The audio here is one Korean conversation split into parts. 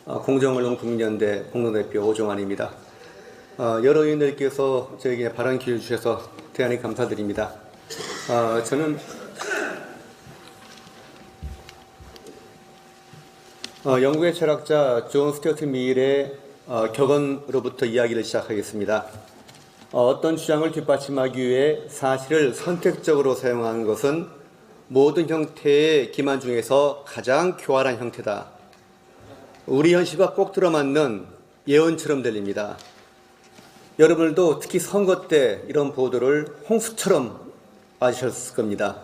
공정언론 국민연대 공동대표 오종환입니다. 여러 의원들께서 저에게 발언 기회를 주셔서 대단히 감사드립니다. 저는 영국의 철학자 존 스튜어트 밀의 격언으로부터 이야기를 시작하겠습니다. 어떤 주장을 뒷받침하기 위해 사실을 선택적으로 사용하는 것은 모든 형태의 기만 중에서 가장 교활한 형태다. 우리 현실과 꼭 들어맞는 예언처럼 들립니다. 여러분들도 특히 선거 때 이런 보도를 홍수처럼 맞으셨을 겁니다.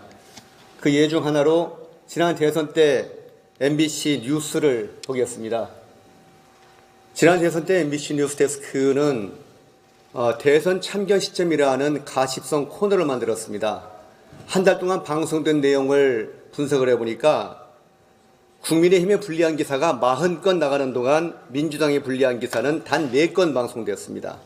그 예 중 하나로 지난 대선 때 MBC 뉴스를 보겠습니다. 지난 대선 때 MBC 뉴스 데스크는 대선 참견 시점이라는 가십성 코너를 만들었습니다. 한 달 동안 방송된 내용을 분석을 해보니까 국민의힘에 불리한 기사가 40건 나가는 동안 민주당에 불리한 기사는 단 4건 방송되었습니다.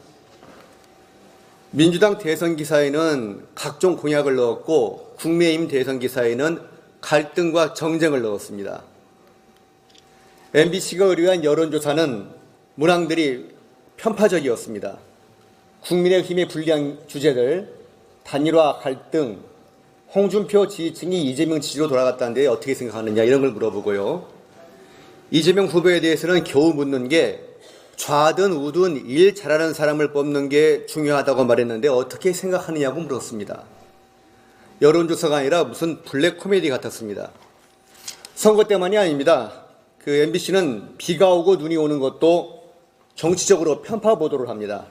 민주당 대선 기사에는 각종 공약을 넣었고 국민의힘 대선 기사에는 갈등과 정쟁을 넣었습니다. MBC가 의뢰한 여론조사는 문항들이 편파적이었습니다. 국민의힘에 불리한 주제들, 단일화, 갈등, 홍준표 지지층이 이재명 지지로 돌아갔다는데 어떻게 생각하느냐 이런 걸 물어보고요. 이재명 후보에 대해서는 겨우 묻는 게 좌든 우든 일 잘하는 사람을 뽑는 게 중요하다고 말했는데 어떻게 생각하느냐고 물었습니다. 여론조사가 아니라 무슨 블랙 코미디 같았습니다. 선거 때만이 아닙니다. MBC는 비가 오고 눈이 오는 것도 정치적으로 편파 보도를 합니다.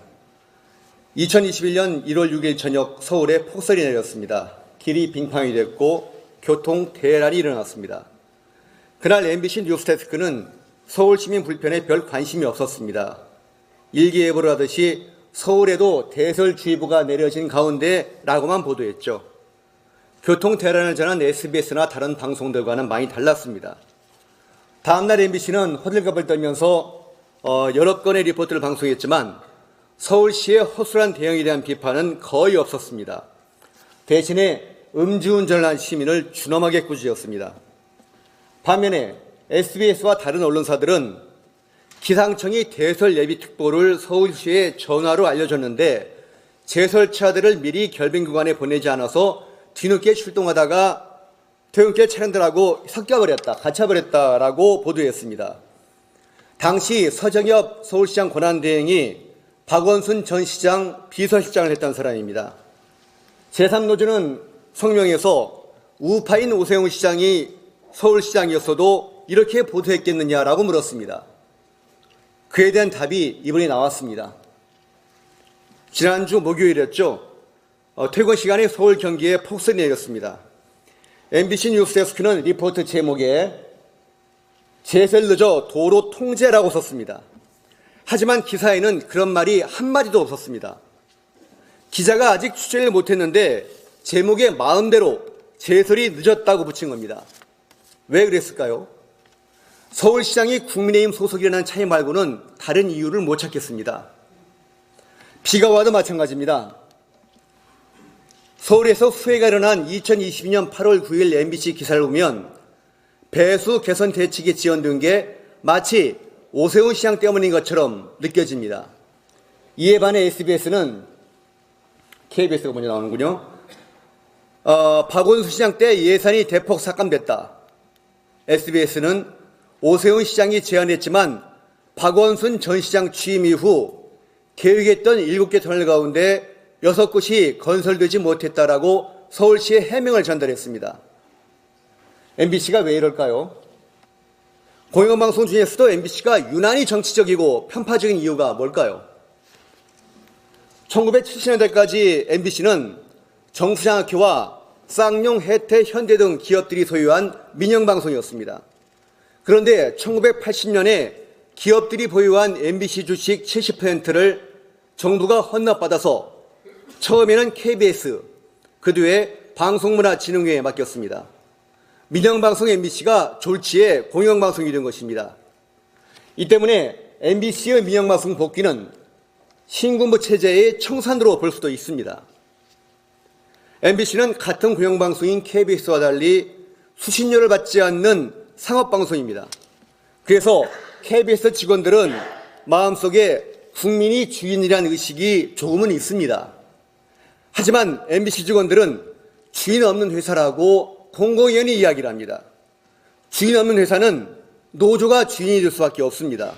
2021년 1월 6일 저녁 서울에 폭설이 내렸습니다. 길이 빙판이 됐고 교통 대란이 일어났습니다. 그날 MBC 뉴스데스크는 서울시민 불편에 별 관심이 없었습니다. 일기예보를 하듯이 서울에도 대설주의보가 내려진 가운데 라고만 보도했죠. 교통 대란을 전한 SBS나 다른 방송들과는 많이 달랐습니다. 다음날 MBC는 호들갑을 떨면서 여러 건의 리포트를 방송했지만 서울시의 허술한 대응에 대한 비판은 거의 없었습니다. 대신에 음주운전을 한 시민을 준엄하게 꾸짖었습니다. 반면에 SBS와 다른 언론사들은 기상청이 대설 예비특보를 서울시에 전화로 알려줬는데 제설차들을 미리 결빙 구간에 보내지 않아서 뒤늦게 출동하다가 퇴근길 차량들하고 섞여버렸다, 갇혀버렸다라고 보도했습니다. 당시 서정엽 서울시장 권한대행이 박원순 전 시장 비서실장을 했던 사람입니다. 제3노조는 성명에서 우파인 오세훈 시장이 서울시장이었어도 이렇게 보도했겠느냐라고 물었습니다. 그에 대한 답이 이번에 나왔습니다. 지난주 목요일이었죠. 퇴근 시간에 서울 경기에 폭설이 내렸습니다. MBC 뉴스데스크는 리포트 제목에 제설 늦어 도로 통제라고 썼습니다. 하지만 기사에는 그런 말이 한마디도 없었습니다. 기자가 아직 취재를 못했는데 제목에 마음대로 제설이 늦었다고 붙인 겁니다. 왜 그랬을까요? 서울시장이 국민의힘 소속이라는 차이 말고는 다른 이유를 못 찾겠습니다. 비가 와도 마찬가지입니다. 서울에서 수해가 일어난 2022년 8월 9일 MBC 기사를 보면 배수 개선 대책이 지연된 게 마치 오세훈 시장 때문인 것처럼 느껴집니다. 이에 반해 SBS는 KBS가 먼저 나오는군요. 박원순 시장 때 예산이 대폭 삭감됐다. SBS는 오세훈 시장이 제안했지만 박원순 전 시장 취임 이후 계획했던 7개 터널 가운데 6곳이 건설되지 못했다라고 서울시에 해명을 전달했습니다. MBC가 왜 이럴까요? 공영방송 중에서도 MBC가 유난히 정치적이고 편파적인 이유가 뭘까요? 1970년대까지 MBC는 정수장학회와 쌍용, 혜태, 현대 등 기업들이 소유한 민영방송이었습니다. 그런데 1980년에 기업들이 보유한 MBC 주식 70%를 정부가 헌납받아서 처음에는 KBS, 그 뒤에 방송문화진흥회에 맡겼습니다. 민영방송 MBC가 졸지에 공영방송이 된 것입니다. 이 때문에 MBC의 민영방송 복귀는 신군부 체제의 청산으로 볼 수도 있습니다. MBC는 같은 공영방송인 KBS와 달리 수신료를 받지 않는 상업방송입니다. 그래서 KBS 직원들은 마음속에 국민이 주인이라는 의식이 조금은 있습니다. 하지만 MBC 직원들은 주인 없는 회사라고 공공연히 이야기를 합니다. 주인 없는 회사는 노조가 주인이 될 수밖에 없습니다.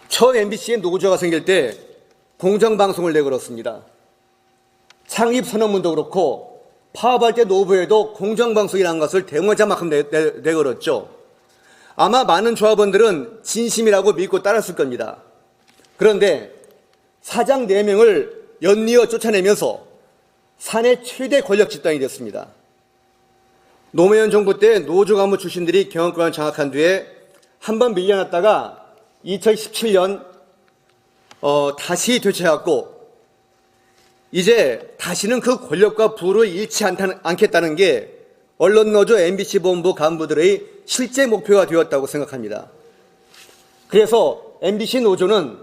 처음 MBC에 노조가 생길 때 공정방송을 내걸었습니다. 창립 선언문도 그렇고 파업할 때 노조에도 공정방송이라는 것을 대문자만큼 내걸었죠. 아마 많은 조합원들은 진심이라고 믿고 따랐을 겁니다. 그런데 사장 4명을 연이어 쫓아내면서 사내 최대 권력 집단이 됐습니다. 노무현 정부 때 노조 간부 출신들이 경영권을 장악한 뒤에 한번 밀려났다가 2017년 다시 되찾았고 이제 다시는 그 권력과 부를 잃지 않겠다는 게 언론노조 MBC 본부 간부들의 실제 목표가 되었다고 생각합니다. 그래서 MBC 노조는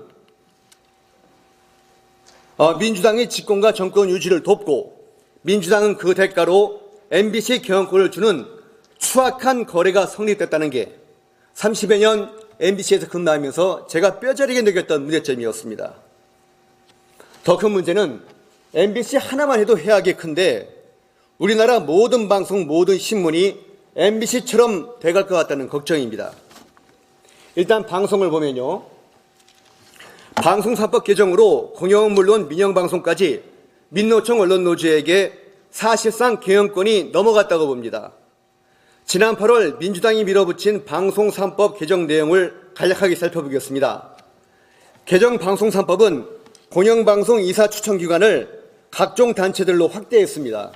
민주당의 집권과 정권 유지를 돕고 민주당은 그 대가로 MBC 경영권을 주는 추악한 거래가 성립됐다는 게 30여 년 MBC에서 근무하면서 제가 뼈저리게 느꼈던 문제점이었습니다. 더 큰 문제는 MBC 하나만 해도 해악이 큰데 우리나라 모든 방송, 모든 신문이 MBC처럼 돼갈 것 같다는 걱정입니다. 일단 방송을 보면요. 방송사법 개정으로 공영은 물론 민영방송까지 민노총 언론노조에게 사실상 경영권이 넘어갔다고 봅니다. 지난 8월 민주당이 밀어붙인 방송3법 개정 내용을 간략하게 살펴보겠습니다. 개정 방송3법은 공영방송 이사 추천 기관을 각종 단체들로 확대했습니다.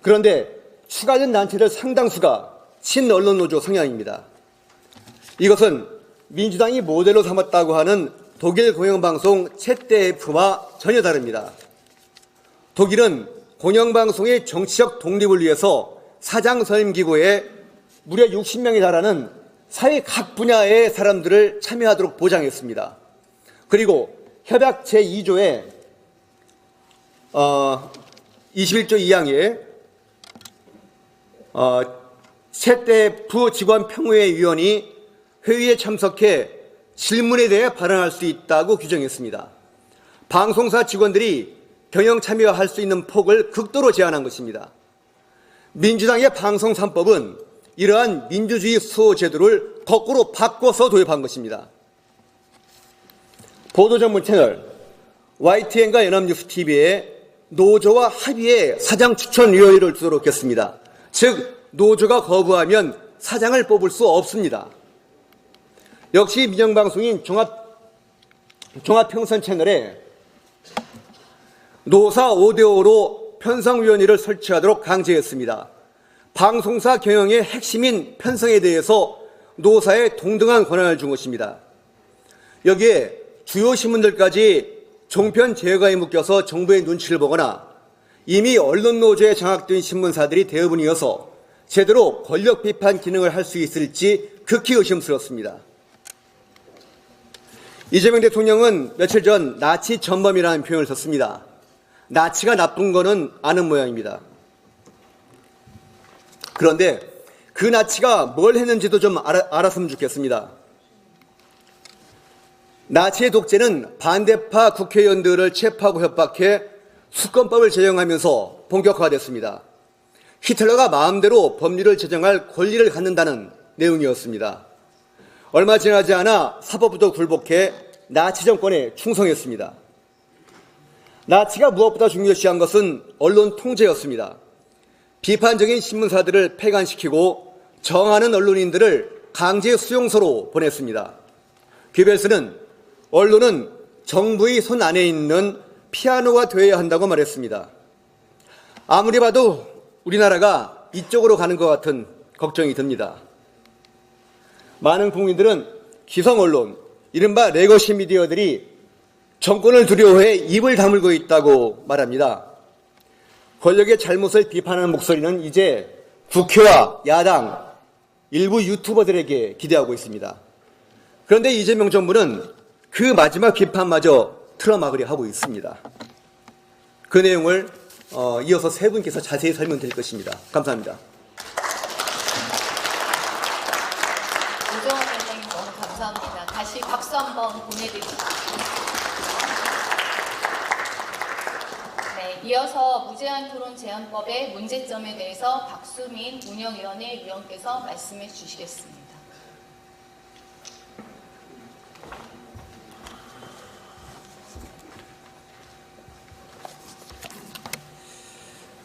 그런데 추가된 단체들 상당수가 친언론노조 성향입니다. 이것은 민주당이 모델로 삼았다고 하는 독일 공영방송 ZDF와 전혀 다릅니다. 독일은 공영방송의 정치적 독립을 위해서 사장 선임기구에 무려 60명에 달하는 사회 각 분야의 사람들을 참여하도록 보장했습니다. 그리고 협약 제2조에 21조 2항에 ZDF 직원 평의회 위원이 회의에 참석해 질문에 대해 발언할 수 있다고 규정했습니다. 방송사 직원들이 경영 참여할 수 있는 폭을 극도로 제한한 것입니다. 민주당의 방송 3법은 이러한 민주주의 수호 제도를 거꾸로 바꿔서 도입한 것입니다. 보도 전문 채널 YTN과 연합뉴스TV에 노조와 합의해 사장 추천 위원회를 두도록 했습니다. 즉 노조가 거부하면 사장을 뽑을 수 없습니다. 역시 민영방송인 종합평선 채널에 노사 5대5로 편성위원회를 설치하도록 강제했습니다. 방송사 경영의 핵심인 편성에 대해서 노사에 동등한 권한을 준 것입니다. 여기에 주요 신문들까지 종편 제어가에 묶여서 정부의 눈치를 보거나 이미 언론노조에 장악된 신문사들이 대부분이어서 제대로 권력 비판 기능을 할 수 있을지 극히 의심스럽습니다. 이재명 대통령은 며칠 전 나치 전범이라는 표현을 썼습니다. 나치가 나쁜 거는 아는 모양입니다. 그런데 그 나치가 뭘 했는지도 좀 알았으면 좋겠습니다. 나치의 독재는 반대파 국회의원들을 체포하고 협박해 수권법을 제정하면서 본격화됐습니다. 히틀러가 마음대로 법률을 제정할 권리를 갖는다는 내용이었습니다. 얼마 지나지 않아 사법부도 굴복해 나치 정권에 충성했습니다. 나치가 무엇보다 중요시한 것은 언론 통제였습니다. 비판적인 신문사들을 폐간시키고 정하는 언론인들을 강제 수용소로 보냈습니다. 괴벨스는 언론은 정부의 손 안에 있는 피아노가 되어야 한다고 말했습니다. 아무리 봐도 우리나라가 이쪽으로 가는 것 같은 걱정이 듭니다. 많은 국민들은 기성 언론, 이른바 레거시 미디어들이 정권을 두려워해 입을 다물고 있다고 말합니다. 권력의 잘못을 비판하는 목소리는 이제 국회와 야당, 일부 유튜버들에게 기대하고 있습니다. 그런데 이재명 정부는 그 마지막 비판마저 틀어막으려 하고 있습니다. 그 내용을 이어서 세 분께서 자세히 설명드릴 것입니다. 감사합니다. 감사합니다. 다시 박수 한번 보내드립니다. 네, 이어서 무제한 토론 제안법의 문제점에 대해서 박수민 운영위원회 위원께서 말씀해 주시겠습니다.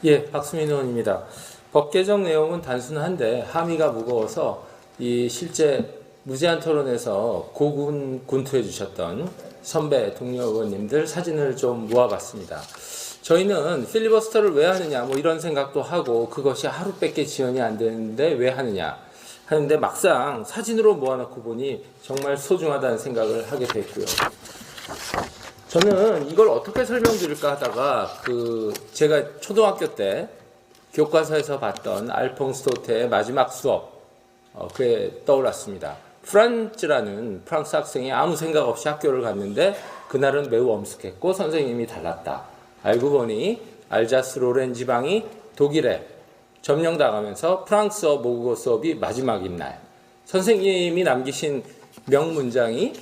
예, 박수민 의원입니다. 법 개정 내용은 단순한데 함의가 무거워서 이 실제 무제한 토론에서 고군분투해 주셨던 선배 동료 의원님들 사진을 좀 모아봤습니다. 저희는 필리버스터를 왜 하느냐 뭐 이런 생각도 하고 그것이 하루밖에 지연이 안 되는데 왜 하느냐 하는데 막상 사진으로 모아놓고 보니 정말 소중하다는 생각을 하게 됐고요. 저는 이걸 어떻게 설명드릴까 하다가 제가 초등학교 때 교과서에서 봤던 알퐁스 도테의 마지막 수업 그게 떠올랐습니다. 프란츠라는 프랑스 학생이 아무 생각 없이 학교를 갔는데 그날은 매우 엄숙했고 선생님이 달랐다. 알고 보니 알자스 로렌 지방이 독일에 점령당하면서 프랑스어 모국어 수업이 마지막인 날 선생님이 남기신 명문장이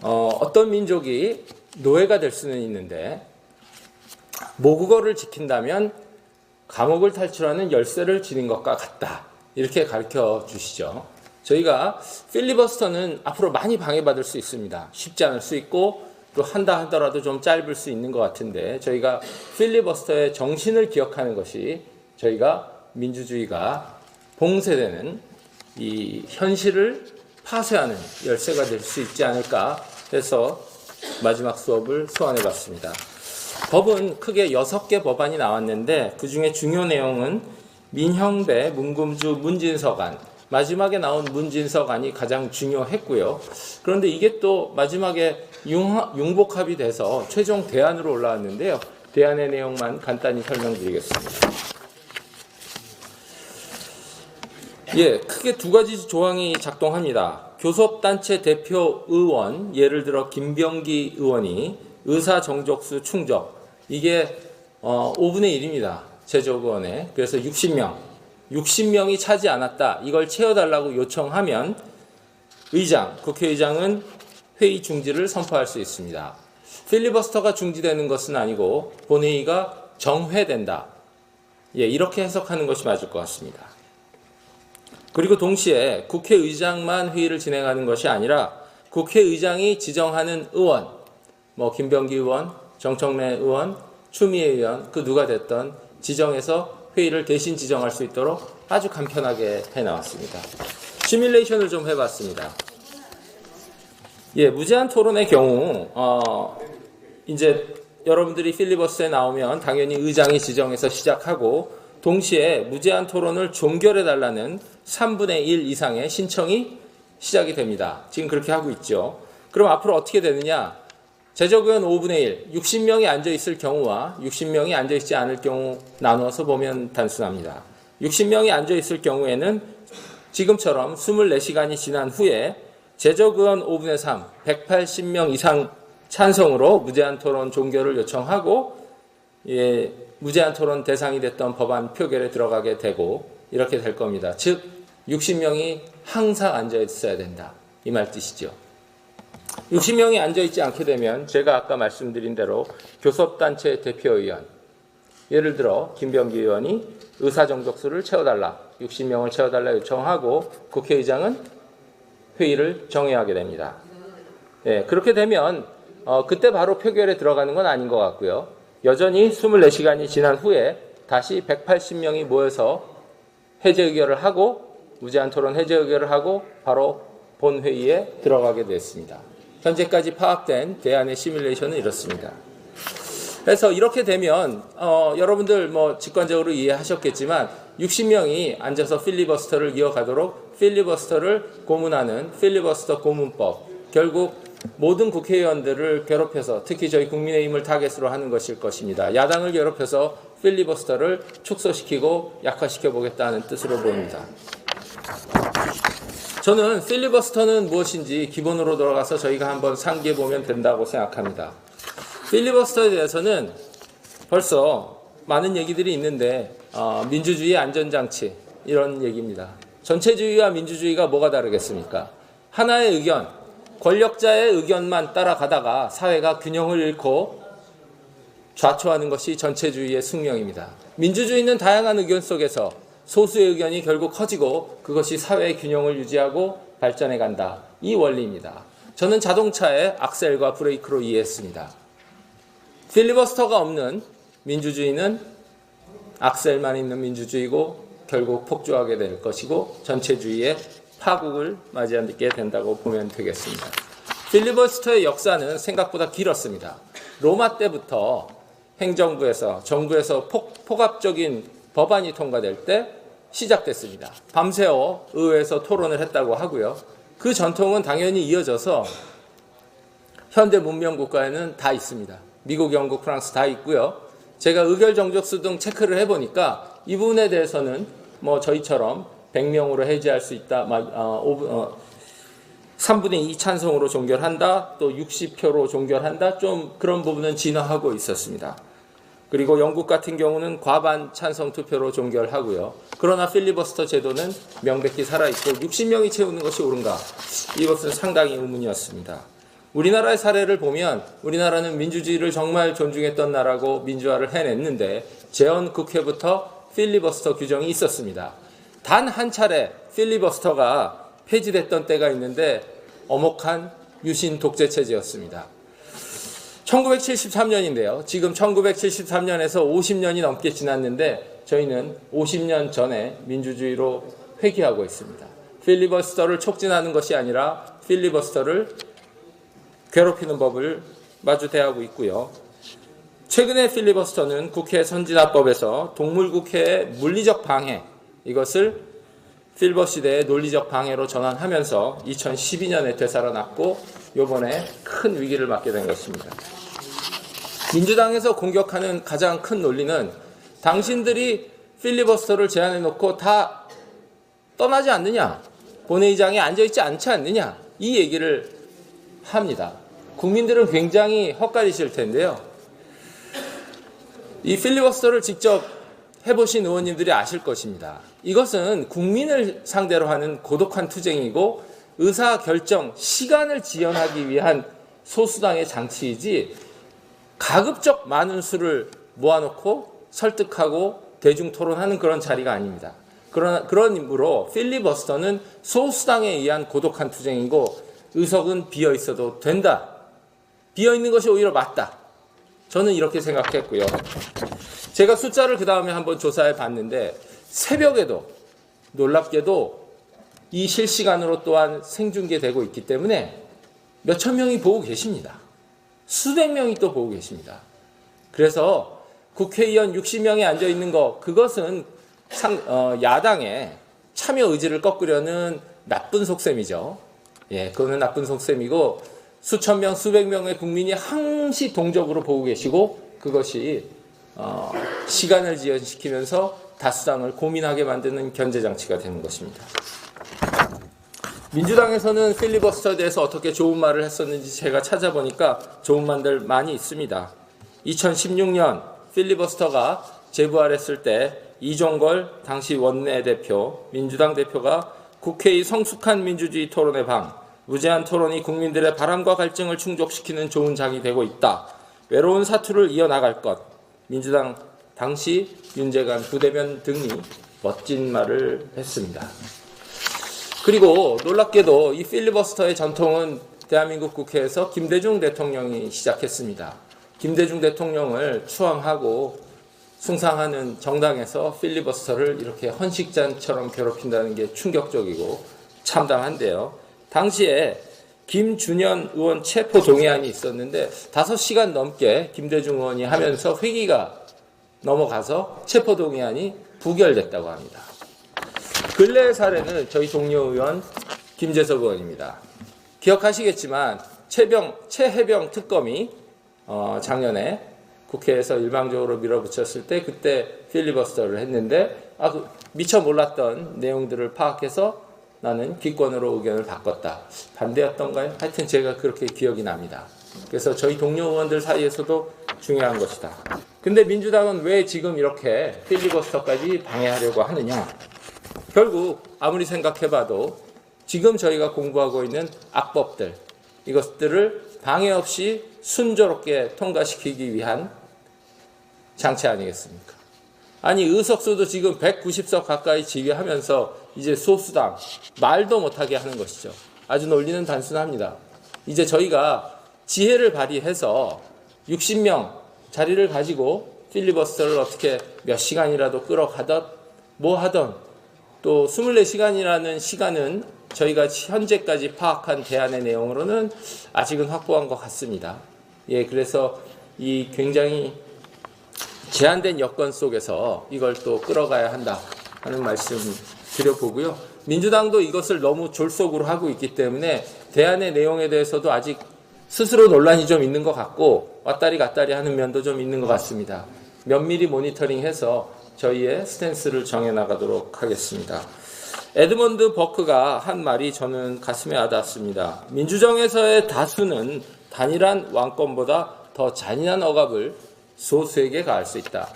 어떤 민족이 노예가 될 수는 있는데 모국어를 지킨다면 감옥을 탈출하는 열쇠를 지닌 것과 같다. 이렇게 가르쳐 주시죠. 저희가 필리버스터는 앞으로 많이 방해받을 수 있습니다. 쉽지 않을 수 있고 또 한다 하더라도 좀 짧을 수 있는 것 같은데 저희가 필리버스터의 정신을 기억하는 것이 저희가 민주주의가 봉쇄되는 이 현실을 파쇄하는 열쇠가 될 수 있지 않을까 해서 마지막 수업을 소환해 봤습니다. 법은 크게 6개 법안이 나왔는데 그중에 중요 내용은 민형배, 문금주, 문진서관 마지막에 나온 문진서관이 가장 중요했고요. 그런데 이게 또 마지막에 융복합이 돼서 최종 대안으로 올라왔는데요. 대안의 내용만 간단히 설명드리겠습니다. 예, 크게 두 가지 조항이 작동합니다. 교섭단체 대표 의원, 예를 들어 김병기 의원이 의사 정족수 충족, 이게 5분의 1입니다. 제적의원에. 그래서 60명이 차지 않았다. 이걸 채워달라고 요청하면 국회의장은 회의 중지를 선포할 수 있습니다. 필리버스터가 중지되는 것은 아니고 본회의가 정회된다. 예, 이렇게 해석하는 것이 맞을 것 같습니다. 그리고 동시에 국회의장만 회의를 진행하는 것이 아니라 국회의장이 지정하는 의원, 김병기 의원, 정청래 의원, 추미애 의원, 그 누가 됐던 지정해서 회의를 대신 지정할 수 있도록 아주 간편하게 해나왔습니다. 시뮬레이션을 좀 해봤습니다. 예, 무제한 토론의 경우 이제 여러분들이 필리버스터에 나오면 당연히 의장이 지정해서 시작하고 동시에 무제한 토론을 종결해달라는 3분의 1 이상의 신청이 시작이 됩니다. 지금 그렇게 하고 있죠. 그럼 앞으로 어떻게 되느냐? 제적의원 5분의 1, 60명이 앉아있을 경우와 60명이 앉아있지 않을 경우 나누어서 보면 단순합니다. 60명이 앉아있을 경우에는 지금처럼 24시간이 지난 후에 제적의원 5분의 3, 180명 이상 찬성으로 무제한 토론 종결을 요청하고 무제한 토론 대상이 됐던 법안 표결에 들어가게 되고 이렇게 될 겁니다. 즉 60명이 항상 앉아있어야 된다. 이 말 뜻이죠. 60명이 앉아있지 않게 되면 제가 아까 말씀드린 대로 교섭단체 대표의원, 예를 들어 김병기 의원이 의사정족수를 채워달라, 60명을 채워달라 요청하고 국회의장은 회의를 정회하게 됩니다. 예, 그렇게 되면 그때 바로 표결에 들어가는 건 아닌 것 같고요. 여전히 24시간이 지난 후에 다시 180명이 모여서 해제 의결을 하고 무제한 토론 해제 의결을 하고 바로 본회의에 들어가게 됐습니다. 현재까지 파악된 대안의 시뮬레이션은 이렇습니다. 그래서 이렇게 되면 여러분들 직관적으로 이해하셨겠지만 60명이 앉아서 필리버스터를 이어가도록 필리버스터를 고문하는 필리버스터 고문법, 결국 모든 국회의원들을 괴롭혀서 특히 저희 국민의힘을 타겟으로 하는 것일 것입니다. 야당을 괴롭혀서 필리버스터를 축소시키고 약화시켜 보겠다는 뜻으로 보입니다. 저는 필리버스터는 무엇인지 기본으로 돌아가서 저희가 한번 상기해 보면 된다고 생각합니다. 필리버스터에 대해서는 벌써 많은 얘기들이 있는데 민주주의 안전장치 이런 얘기입니다. 전체주의와 민주주의가 뭐가 다르겠습니까? 하나의 의견, 권력자의 의견만 따라가다가 사회가 균형을 잃고 좌초하는 것이 전체주의의 숙명입니다. 민주주의는 다양한 의견 속에서 소수의 의견이 결국 커지고 그것이 사회의 균형을 유지하고 발전해 간다. 이 원리입니다. 저는 자동차의 악셀과 브레이크로 이해했습니다. 필리버스터가 없는 민주주의는 악셀만 있는 민주주의고 결국 폭주하게 될 것이고 전체주의의 파국을 맞이하게 된다고 보면 되겠습니다. 필리버스터의 역사는 생각보다 길었습니다. 로마 때부터 행정부에서 정부에서 폭압적인 법안이 통과될 때 시작됐습니다. 밤새워 의회에서 토론을 했다고 하고요. 그 전통은 당연히 이어져서 현대 문명 국가에는 다 있습니다. 미국, 영국, 프랑스 다 있고요. 제가 의결 정족수 등 체크를 해보니까 이 부분에 대해서는 뭐 저희처럼 100명으로 해제할 수 있다, 3분의 2 찬성으로 종결한다, 또 60표로 종결한다, 좀 그런 부분은 진화하고 있었습니다. 그리고 영국 같은 경우는 과반 찬성 투표로 종결하고요. 그러나 필리버스터 제도는 명백히 살아있고 60명이 채우는 것이 옳은가? 이것은 상당히 의문이었습니다. 우리나라의 사례를 보면 우리나라는 민주주의를 정말 존중했던 나라고 민주화를 해냈는데 재헌 국회부터 필리버스터 규정이 있었습니다. 단 한 차례 필리버스터가 폐지됐던 때가 있는데 엄혹한 유신 독재 체제였습니다. 1973년인데요. 지금 1973년에서 50년이 넘게 지났는데 저희는 50년 전에 민주주의로 회귀하고 있습니다. 필리버스터를 촉진하는 것이 아니라 필리버스터를 괴롭히는 법을 마주 대하고 있고요. 최근에 필리버스터는 국회 선진화법에서 동물국회의 물리적 방해, 이것을 필버 시대의 논리적 방해로 전환하면서 2012년에 되살아났고 이번에 큰 위기를 맞게 된 것입니다. 민주당에서 공격하는 가장 큰 논리는 당신들이 필리버스터를 제안해놓고 다 떠나지 않느냐, 본회의장에 앉아있지 않지 않느냐, 이 얘기를 합니다. 국민들은 굉장히 헛갈리실 텐데요. 이 필리버스터를 직접 해보신 의원님들이 아실 것입니다. 이것은 국민을 상대로 하는 고독한 투쟁이고 의사결정, 시간을 지연하기 위한 소수당의 장치이지 가급적 많은 수를 모아놓고 설득하고 대중토론하는 그런 자리가 아닙니다. 그런 이유로 필리버스터는 소수당에 의한 고독한 투쟁이고 의석은 비어있어도 된다. 비어있는 것이 오히려 맞다. 저는 이렇게 생각했고요. 제가 숫자를 그 다음에 한번 조사해 봤는데 새벽에도 놀랍게도 이 실시간으로 또한 생중계되고 있기 때문에 몇천 명이 보고 계십니다. 수백 명이 또 보고 계십니다. 그래서 국회의원 60명이 앉아있는 거, 그것은 야당의 참여 의지를 꺾으려는 나쁜 속셈이죠. 예, 그거는 나쁜 속셈이고 수천 명, 수백 명의 국민이 항시 동적으로 보고 계시고 그것이 시간을 지연시키면서 다수당을 고민하게 만드는 견제장치가 되는 것입니다. 민주당에서는 필리버스터에 대해서 어떻게 좋은 말을 했었는지 제가 찾아보니까 좋은 말들 많이 있습니다. 2016년 필리버스터가 재부활했을 때 이종걸 당시 원내대표, 민주당 대표가 국회의 성숙한 민주주의 토론의 방, 무제한 토론이 국민들의 바람과 갈증을 충족시키는 좋은 장이 되고 있다. 외로운 사투를 이어나갈 것. 민주당 당시 윤재관 부대변 등이 멋진 말을 했습니다. 그리고 놀랍게도 이 필리버스터의 전통은 대한민국 국회에서 김대중 대통령이 시작했습니다. 김대중 대통령을 추앙하고 숭상하는 정당에서 필리버스터를 이렇게 헌식잔처럼 괴롭힌다는 게 충격적이고 참담한데요. 당시에 김준현 의원 체포 동의안이 있었는데 5시간 넘게 김대중 의원이 하면서 회기가 넘어가서 체포 동의안이 부결됐다고 합니다. 근래의 사례는 저희 동료 의원 김재석 의원입니다. 기억하시겠지만 최혜병 특검이 작년에 국회에서 일방적으로 밀어붙였을 때 그때 필리버스터를 했는데 미처 몰랐던 내용들을 파악해서 나는 기권으로 의견을 바꿨다. 반대였던가요? 하여튼 제가 그렇게 기억이 납니다. 그래서 저희 동료 의원들 사이에서도 중요한 것이다. 근데 민주당은 왜 지금 이렇게 필리버스터까지 방해하려고 하느냐? 결국 아무리 생각해봐도 지금 저희가 공부하고 있는 악법들, 이것들을 방해 없이 순조롭게 통과시키기 위한 장치 아니겠습니까? 아니, 의석수도 지금 190석 가까이 지휘하면서 이제 소수당 말도 못하게 하는 것이죠. 아주 논리는 단순합니다. 이제 저희가 지혜를 발휘해서 60명 자리를 가지고 필리버스터를 어떻게 몇 시간이라도 끌어가던 뭐 하던, 또 24시간이라는 시간은 저희가 현재까지 파악한 대안의 내용으로는 아직은 확보한 것 같습니다. 예, 그래서 이 굉장히 제한된 여건 속에서 이걸 또 끌어가야 한다 하는 말씀 드려보고요. 민주당도 이것을 너무 졸속으로 하고 있기 때문에 대안의 내용에 대해서도 아직 스스로 논란이 좀 있는 것 같고 왔다리 갔다리 하는 면도 좀 있는 것 같습니다. 면밀히 모니터링해서 저희의 스탠스를 정해나가도록 하겠습니다. 에드먼드 버크가 한 말이 저는 가슴에 와닿았습니다. 민주정에서의 다수는 단일한 왕권보다 더 잔인한 억압을 소수에게 가할 수 있다.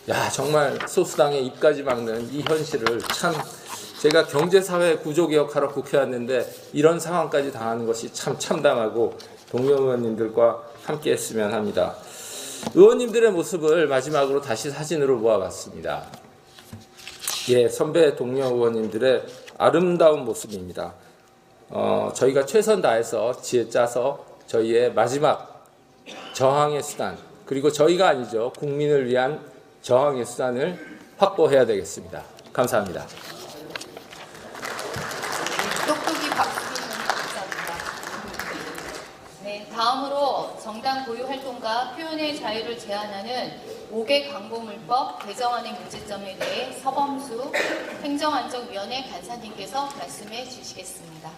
야, 정말 소수당의 입까지 막는 이 현실을 참, 제가 경제사회 구조개혁하러 국회 왔는데 이런 상황까지 당하는 것이 참 참담하고 동료 의원님들과 함께 했으면 합니다. 의원님들의 모습을 마지막으로 다시 사진으로 모아봤습니다. 예, 선배 동료 의원님들의 아름다운 모습입니다. 저희가 최선 다해서 지혜 짜서 저희의 마지막 저항의 수단, 그리고 저희가 아니죠, 국민을 위한 저항의 수단을 확보해야 되겠습니다. 감사합니다. 똑똑히 박수는 감사합니다. 네, 다음으로 정당 고유 활동과 표현의 자유를 제한하는 5개 광고물법 개정안의 문제점에 대해 서범수 행정안전위원회 간사님께서 말씀해 주시겠습니다.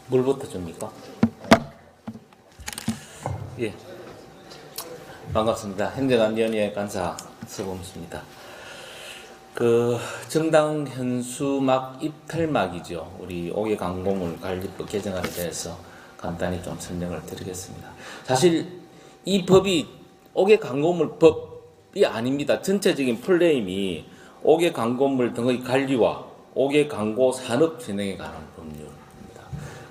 물부터 줍니까? 예, 반갑습니다. 행정안전위원회 간사 서범수입니다. 정당 현수막 입탈막이죠. 우리 5개 광고물 관리법 개정안에 대해서 간단히 좀 설명을 드리겠습니다. 사실 이 법이 5개 광고물 법이 아닙니다. 전체적인 플레임이 5개 광고물 등의 관리와 5개 광고 산업 진행에 관한 법률입니다.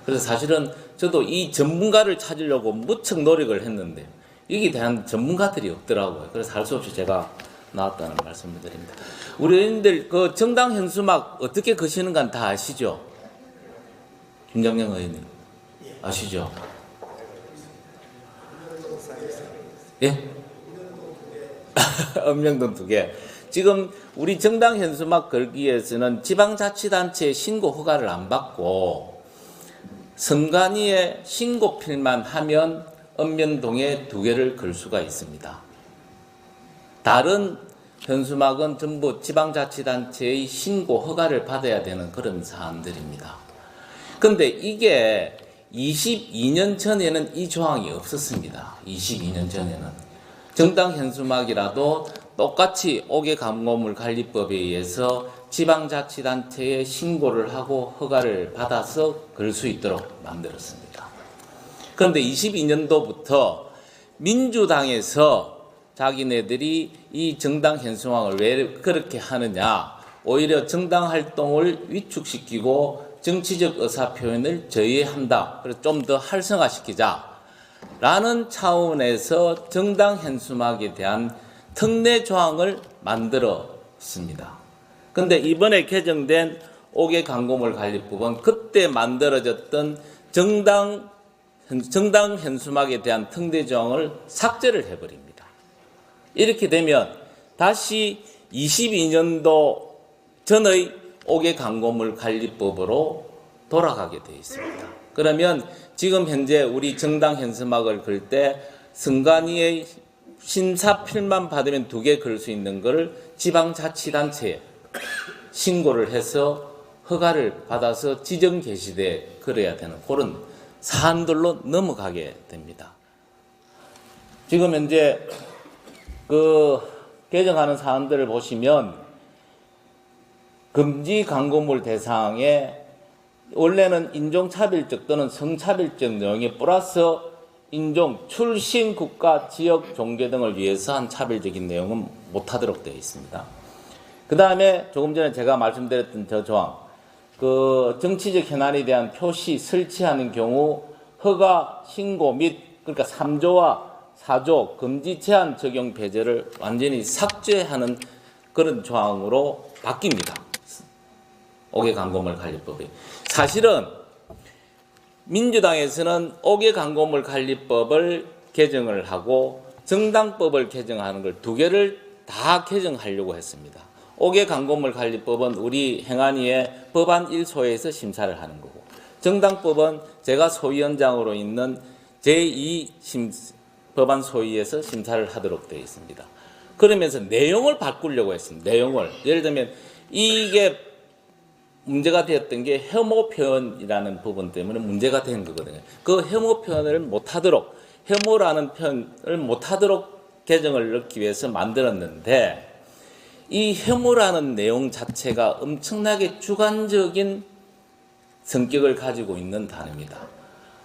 그래서 사실은 저도 이 전문가를 찾으려고 무척 노력을 했는데 여기에 대한 전문가들이 없더라고요. 그래서 할 수 없이 제가 나왔다는 말씀을 드립니다. 우리 의원님들 그 정당 현수막 어떻게 거시는 건 다 아시죠? 김정영 의원님 아시죠? 예? 읍명동 2개. 지금 우리 정당 현수막 걸기 위해서는 지방자치단체의 신고 허가를 안 받고 선관위에 신고필만 하면 읍명동에 2개를 걸 수가 있습니다. 다른 현수막은 전부 지방자치단체의 신고 허가를 받아야 되는 그런 사안들입니다. 그런데 이게 22년 전에는 이 조항이 없었습니다. 22년 전에는. 정당 현수막이라도 똑같이 5개 광고물 관리법에 의해서 지방자치단체에 신고를 하고 허가를 받아서 걸 수 있도록 만들었습니다. 그런데 22년도부터 민주당에서 자기네들이 이 정당 현수막을 왜 그렇게 하느냐, 오히려 정당 활동을 위축시키고 정치적 의사표현을 저해한다, 그래서 좀 더 활성화시키자라는 차원에서 정당 현수막에 대한 특례 조항을 만들었습니다. 그런데 이번에 개정된 5개 광고물 관리법은 그때 만들어졌던 정당 현수막에 대한 특례 조항을 삭제를 해버립니다. 이렇게 되면 다시 22년도 전의 5개 광고물 관리법으로 돌아가게 되어 있습니다. 그러면 지금 현재 우리 정당 현수막을 걸 때 선관위의 심사필만 받으면 2개 걸 수 있는 걸 지방자치단체에 신고를 해서 허가를 받아서 지정 게시대에 걸어야 되는 그런 사안들로 넘어가게 됩니다. 지금 현재 개정하는 사안들을 보시면 금지 광고물 대상에 원래는 인종차별적 또는 성차별적 내용이 플러스 인종, 출신, 국가, 지역, 종교 등을 위해서 한 차별적인 내용은 못하도록 되어 있습니다. 그 다음에 조금 전에 제가 말씀드렸던 저 조항, 그 정치적 현안에 대한 표시 설치하는 경우 허가 신고 및 그러니까 3조와 4조 금지 제한 적용 배제를 완전히 삭제하는 그런 조항으로 바뀝니다. 옥외광고물 관리법이. 사실은 민주당에서는 옥외광고물 관리법을 개정을 하고 정당법을 개정하는 걸 두 개를 다 개정하려고 했습니다. 옥외광고물 관리법은 우리 행안위의 법안 1소에서 심사를 하는 거고, 정당법은 제가 소위원장으로 있는 제2 법안 소위에서 심사를 하도록 되어 있습니다. 그러면서 내용을 바꾸려고 했습니다. 내용을. 예를 들면 이게 문제가 되었던 게 혐오 표현이라는 부분 때문에 문제가 된 거거든요. 그 혐오 표현을 못하도록, 혐오라는 표현을 못하도록 개정을 넣기 위해서 만들었는데, 이 혐오라는 내용 자체가 엄청나게 주관적인 성격을 가지고 있는 단어입니다.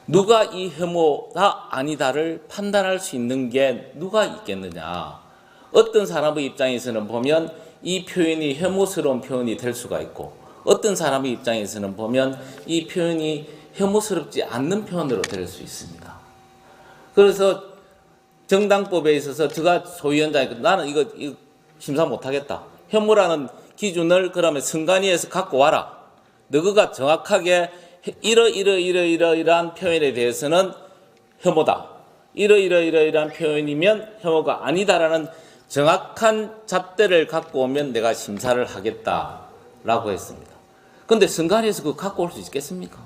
누가 이 혐오가 아니다를 판단할 수 있는 게 누가 있겠느냐. 어떤 사람의 입장에서는 보면 이 표현이 혐오스러운 표현이 될 수가 있고, 어떤 사람의 입장에서는 보면 이 표현이 혐오스럽지 않는 표현으로 될 수 있습니다. 그래서 정당법에 있어서 제가 소위원장이 나는 이거 심사 못하겠다. 혐오라는 기준을 그러면 선관위에서 갖고 와라. 너가 정확하게 이러이러한 표현에 대해서는 혐오다. 이러이러한 표현이면 혐오가 아니다라는 정확한 잣대를 갖고 오면 내가 심사를 하겠다라고 했습니다. 그런데 선관위에서 그거 갖고 올 수 있겠습니까?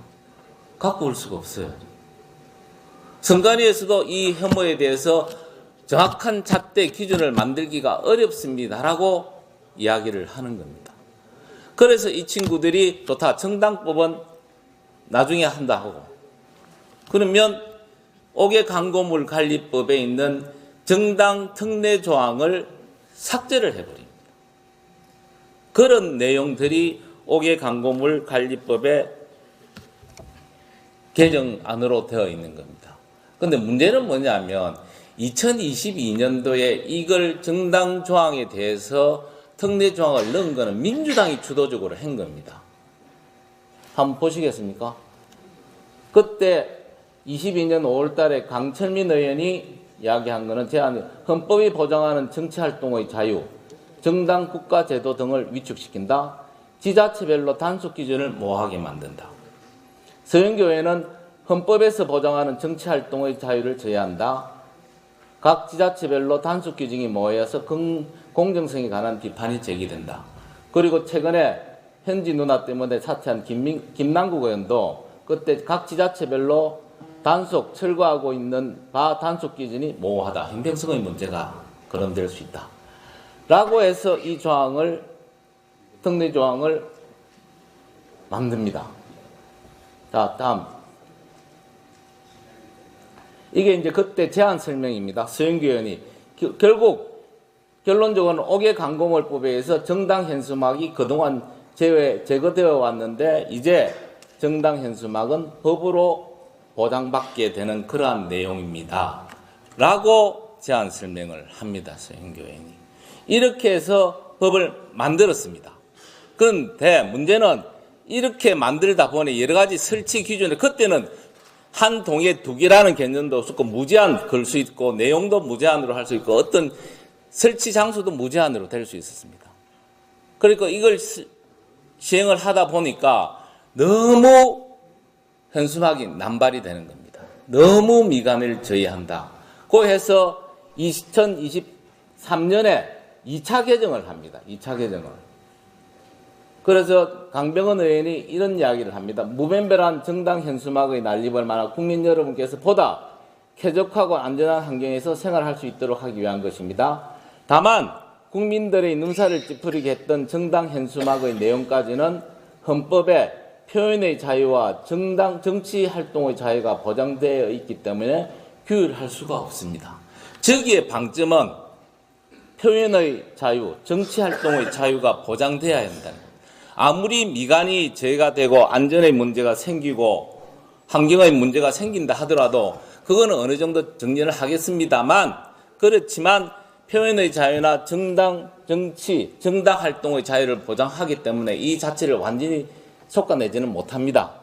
갖고 올 수가 없어요. 선관위에서도 이 혐오에 대해서 정확한 잣대 기준을 만들기가 어렵습니다라고 이야기를 하는 겁니다. 그래서 이 친구들이 좋다. 정당법은 나중에 한다 하고, 그러면 옥외광고물 관리법에 있는 정당 특례 조항을 삭제를 해버립니다. 그런 내용들이 옥외광고물 관리법의 개정안으로 되어 있는 겁니다. 그런데 문제는 뭐냐면 2022년도에 이걸 정당 조항에 대해서 특례 조항을 넣은 것은 민주당이 주도적으로 한 겁니다. 한번 보시겠습니까? 그때 22년 5월 달에 강철민 의원이 이야기한 것은 헌법이 보장하는 정치활동의 자유, 정당 국가 제도 등을 위축시킨다. 지자체별로 단속 기준을 모호하게 만든다. 서영교 의원은 헌법에서 보장하는 정치활동의 자유를 제한한다. 각 지자체별로 단속 기준이 모여서 공정성에 관한 비판이 제기된다. 그리고 최근에 현지 누나 때문에 사퇴한 김남국 의원도 그때 각 지자체별로 단속 철거하고 있는 바 단속 기준이 모호하다. 형평성의 문제가 거론될 수 있다. 라고 해서 이 조항을, 특례 조항을 만듭니다. 자, 다음. 이게 이제 그때 제안 설명입니다. 서영규 의원이. 결국 결론적으로는 옥외광고물법에 의해서 정당 현수막이 그동안 제거되어 왔는데 이제 정당 현수막은 법으로 보장받게 되는 그러한 내용입니다. 라고 제안 설명을 합니다. 서영규 의원이. 이렇게 해서 법을 만들었습니다. 그런데 문제는 이렇게 만들다 보니 여러 가지 설치 기준을, 그때는 한 동에 두 개라는 개념도 없었고 무제한 걸 수 있고 내용도 무제한으로 할 수 있고 어떤 설치 장소도 무제한으로 될 수 있었습니다. 그러니까 이걸 시행을 하다 보니까 너무 현수막이 남발이 되는 겁니다. 너무 미감을 저해한다. 그 해서 2023년에 2차 개정을 합니다. 2차 개정을. 그래서 강병원 의원이 이런 이야기를 합니다. 무분별한 정당 현수막의 난립을 막아 국민 여러분께서 보다 쾌적하고 안전한 환경에서 생활할 수 있도록 하기 위한 것입니다. 다만 국민들의 눈살을 찌푸리게 했던 정당 현수막의 내용까지는 헌법에 표현의 자유와 정치 활동의 자유가 보장되어 있기 때문에 규율할 수가 없습니다. 저기의 방점은 표현의 자유, 정치 활동의 자유가 보장되어야 한다는 겁니다. 아무리 미간이 제외가 되고 안전의 문제가 생기고 환경의 문제가 생긴다 하더라도 그거는 어느 정도 정리를 하겠습니다만, 그렇지만 표현의 자유나 정당, 정치, 정당 활동의 자유를 보장하기 때문에 이 자체를 완전히 속아내지는 못합니다.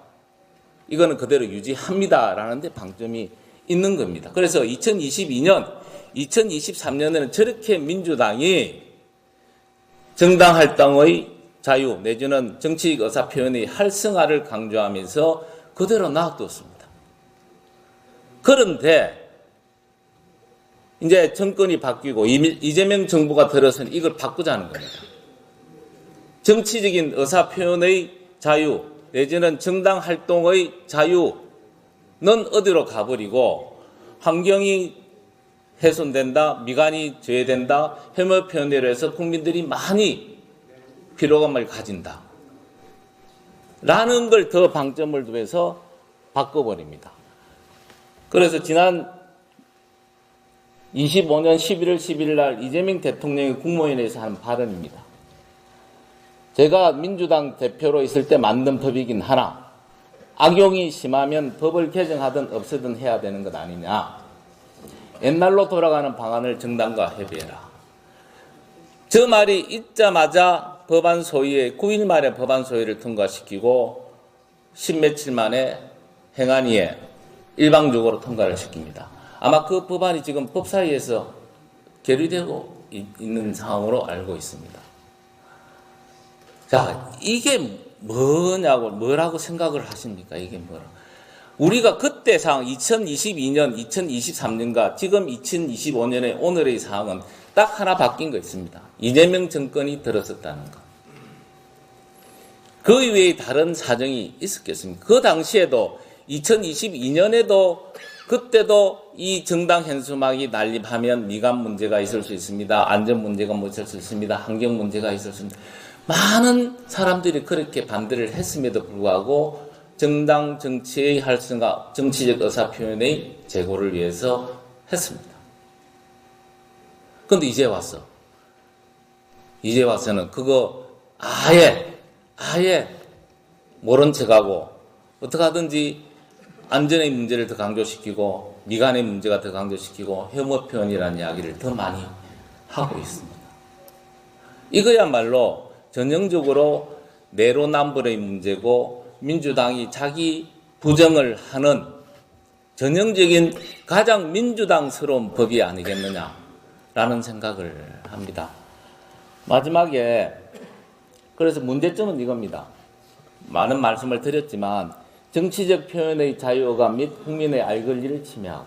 이거는 그대로 유지합니다라는 데 방점이 있는 겁니다. 그래서 2022년, 2023년에는 저렇게 민주당이 정당 활동의 자유 내지는 정치적 의사 표현의 활성화를 강조하면서 그대로 놔뒀습니다. 그런데 이제 정권이 바뀌고 이재명 정부가 들어서는 이걸 바꾸자는 겁니다. 정치적인 의사 표현의 자유 내지는 정당 활동의 자유는 어디로 가버리고 환경이 훼손된다, 미관이 제외된다, 혐오 표현으로 해서 국민들이 많이 피로감을 가진다. 라는 걸 더 방점을 두어서 바꿔버립니다. 그래서 지난 25년 11월 11일 날 이재명 대통령이 국무회의에서 한 발언입니다. 제가 민주당 대표로 있을 때 만든 법이긴 하나 악용이 심하면 법을 개정하든 없애든 해야 되는 것 아니냐. 옛날로 돌아가는 방안을 정당과 협의해라. 저 말이 있자마자 법안 소위에 9일 만에 법안 소위를 통과시키고 10며칠 만에 행안위에 일방적으로 통과를 시킵니다. 아마 그 법안이 지금 법사위에서 계류되고 있는 상황으로 알고 있습니다. 자, 이게 뭐라고 생각을 하십니까? 이게 뭐라? 우리가 그때 상황 2022년, 2023년과 지금 2025년의 오늘의 상황은 딱 하나 바뀐 거 있습니다. 이재명 정권이 들어섰다는 것. 그 이외에 다른 사정이 있었겠습니까? 그 당시에도 2022년에도 그때도 이 정당 현수막이 난립하면 미관 문제가 있을 수 있습니다. 안전 문제가 있을 수 있습니다. 환경 문제가 있을 수 있습니다. 많은 사람들이 그렇게 반대를 했음에도 불구하고 정당 정치의 활성화, 정치적 의사표현의 제고를 위해서 했습니다. 그런데 이제 와서는 그거 아예 모른 척하고 어떻게 하든지 안전의 문제를 더 강조시키고 미관의 문제가 더 강조시키고 혐오 표현이라는 이야기를 더 많이 하고 있습니다. 이거야말로 전형적으로 내로남불의 문제고 민주당이 자기 부정을 하는 전형적인 가장 민주당스러운 법이 아니겠느냐라는 생각을 합니다. 마지막에 그래서 문제점은 이겁니다. 많은 말씀을 드렸지만 정치적 표현의 자유가 및 국민의 알 권리를 침해하고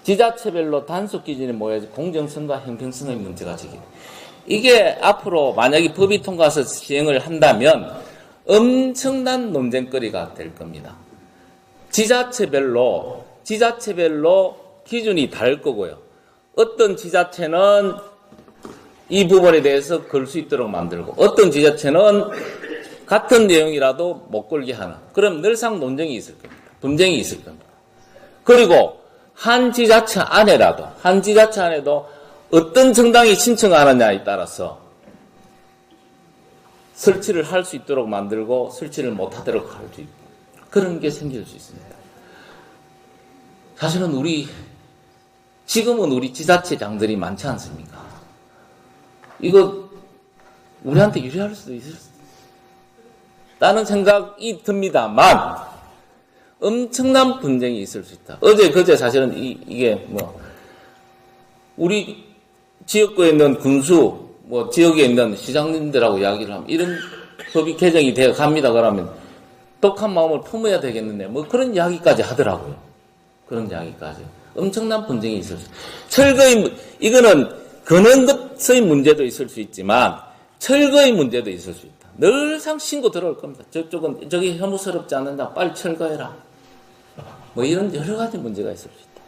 지자체별로 단속 기준에 모여서 공정성과 형평성의 문제가 제기됩니다. 이게 앞으로 만약에 법이 통과해서 시행을 한다면 엄청난 논쟁거리가 될 겁니다. 지자체별로 기준이 다를 거고요. 어떤 지자체는 이 부분에 대해서 걸 수 있도록 만들고 어떤 지자체는 같은 내용이라도 못 걸게 하는 그럼 늘상 논쟁이 있을 겁니다. 분쟁이 있을 겁니다. 그리고 한 지자체 안에도 어떤 정당이 신청하느냐에 따라서 설치를 할 수 있도록 만들고 설치를 못하도록 할 수 있고 그런 게 생길 수 있습니다. 사실은 지금은 우리 지자체장들이 많지 않습니까? 이거 우리한테 유리할 수도 있다는 생각이 듭니다만 엄청난 분쟁이 있을 수 있다. 그제 사실은 이게 우리 지역구에 있는 군수 지역에 있는 시장님들하고 이야기를 하면 이런 법이 개정이 되어 갑니다. 그러면 독한 마음을 품어야 되겠는데 그런 이야기까지 하더라고요. 그런 이야기까지. 엄청난 분쟁이 있을 수 있어요. 이거는 근원것의 문제도 있을 수 있지만 철거의 문제도 있을 수 있다. 늘상 신고 들어올 겁니다. 저기 혐오스럽지 않는다. 빨리 철거해라. 이런 여러 가지 문제가 있을 수 있다.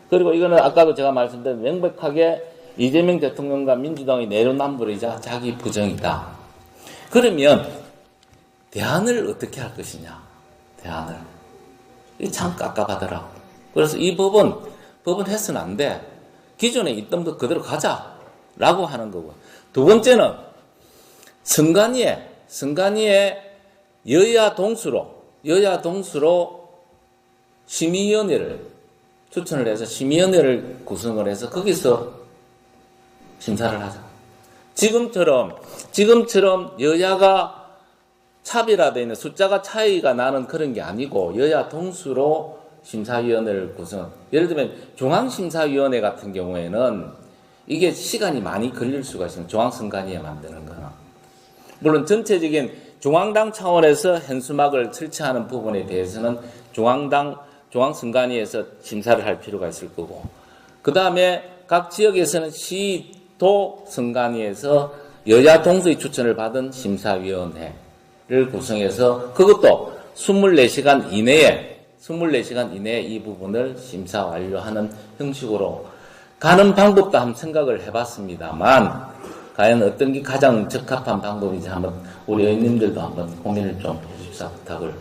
그리고 이거는 아까도 제가 말씀드린 명백하게 이재명 대통령과 민주당의 내로남불이자 자기 부정이다. 그러면 대안을 어떻게 할 것이냐. 이게 참 깝깝하더라고. 그래서 이 법은 해서는 안 돼. 기존에 있던 것 그대로 가자라고 하는 거고. 두 번째는 선관위에 여야 동수로 심의위원회를 추천을 해서 심의위원회를 구성을 해서 거기서 심사를 하자. 지금처럼 여야가 차별화되어 있는 숫자가 차이가 나는 그런 게 아니고 여야 동수로 심사위원회를 구성. 예를 들면 중앙심사위원회 같은 경우에는 이게 시간이 많이 걸릴 수가 있습니다. 중앙선관위에 만드는 거는. 물론 전체적인 중앙당 차원에서 현수막을 설치하는 부분에 대해서는 중앙선관위에서 심사를 할 필요가 있을 거고, 그 다음에 각 지역에서는 시도 선관위에서 여야 동수의 추천을 받은 심사위원회를 구성해서 그것도 24시간 이내에 이 부분을 심사 완료하는 형식으로 가는 방법도 한번 생각을 해봤습니다만, 과연 어떤 게 가장 적합한 방법인지 한번 우리 의원님들도 한번 고민을 좀 해주십사 부탁을